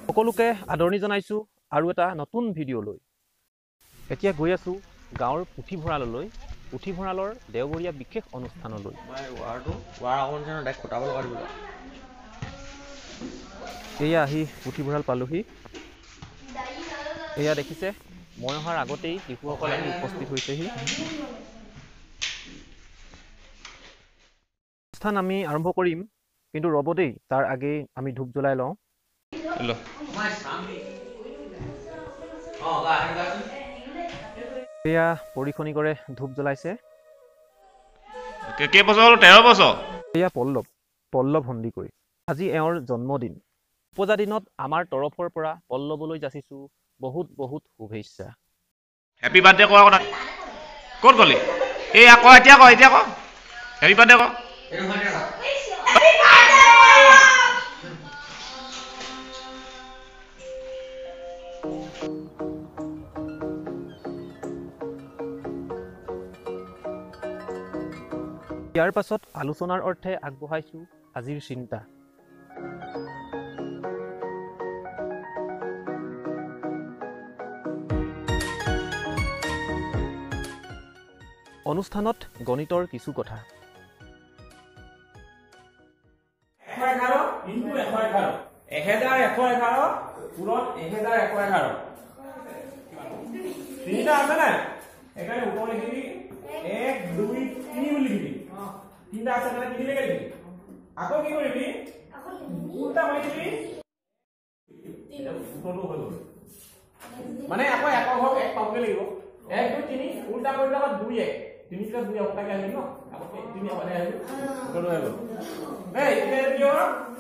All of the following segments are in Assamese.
সকলোকে আদৰণি জনাইছো আৰু এটা নতুন ভিডিঅ' লৈ এতিয়া গৈ আছো গাঁৱৰ পুথিভঁৰাললৈ পুথিভঁৰালৰ দেওবৰীয়া বিশেষ অনুষ্ঠানলৈ এয়া আহি পুথিভঁৰাল পালোহি এয়া দেখিছে মই অহাৰ আগতেই শিশুসকল আহি উপস্থিত হৈছেহি অনুষ্ঠান আমি আৰম্ভ কৰিম কিন্তু ৰ'ব দেই তাৰ আগেই আমি ধূপ জ্বলাই লওঁ এয়া পৰীক্ষণী কৰে ধূপ জ্বলাইছে কেই বছৰ 13 বছৰ এয়া পল্লৱ সন্দিকৈ আজি এওঁৰ জন্মদিন উপজা দিনত আমাৰ তৰফৰ পৰা পল্লৱলৈ যাচিছো বহুত বহুত শুভেচ্ছা হেপী বাৰ্থডে কোৱা কথা ক'ত গলি এই আকৌ এতিয়া ক হেপী বাৰ্থডে ক ইয়াৰ পাছত আলোচনাৰ অৰ্থে আগবঢ়াইছো আজিৰ চিন্তা অনুষ্ঠানত গণিতৰ কিছু কথা 1111 পুরন 1111 তিনটা আছে না এখানে উপরে লিখবি 1 2 3 বলি লিখবি তিনটা আছে মানে কি লিখে দিবি আকৌ কি কৰিবি উল্টা কৰি দিবি ফটো হল মানে আকৌ এক ভাগ এক পাবগে লাগিব 1 2 3 উল্টা কৰি দিলে 2 1 3 + 2 ওটাকে আহিল ন আকৌ 3 মানে আহিল ফটো হৈ গ'ল এই এটা দিও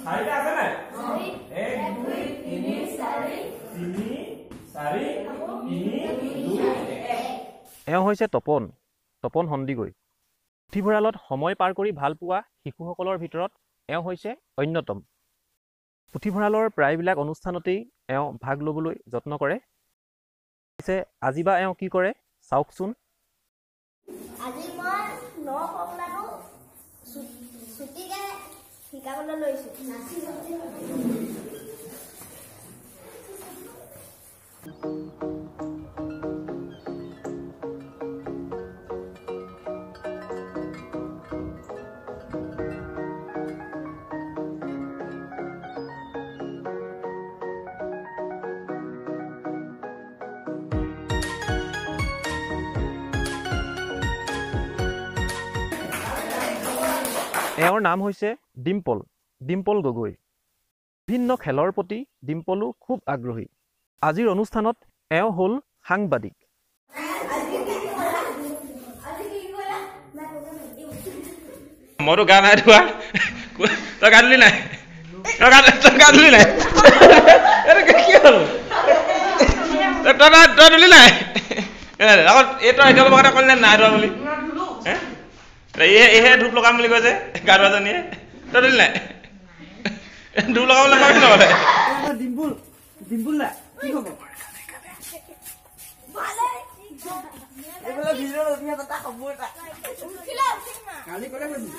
চাৰিটা আছে না 1 2 3 4 এওঁ হৈছে তপন সন্দিকৈ পুথিভঁৰালত সময় পাৰ কৰি ভাল পোৱা শিশুসকলৰ ভিতৰত এওঁ হৈছে অন্যতম পুথিভঁৰালৰ প্ৰায়বিলাক অনুষ্ঠানতেই এওঁ ভাগ ল'বলৈ যত্ন কৰে আজি বা এওঁ কি কৰে চাওকচোন আজি মই 9 কমলাটো ছুটিকে শিকাবলৈ লৈছো এওঁৰ নাম হৈছে ডিম্পল গগৈ বিভিন্ন খেলৰ প্ৰতি ডিম্পলো খুব আগ্ৰহী আজিৰ অনুষ্ঠানত এওঁ হ'ল সাংবাদিক মইতো গা নাই ধোৱা তই গা ধুলি নাই তই গা ধুলি নাই কি হ'ল তই ধুলি নাই আকৌ এইটো এতিয়া কথা ক'লি নাই ধোৱা বুলি এহে ধূপ লগাম বুলি কৈছে গা ধোৱাজনীয়ে তই ধুলি নাই ধূপ লগাবলৈ পাবি নহ'লে ডিম্পুল না কি খবৰ এইফালে ভিডিঅ' নতুন এটা খবৰ এটা কালি ক'লে কৈছিল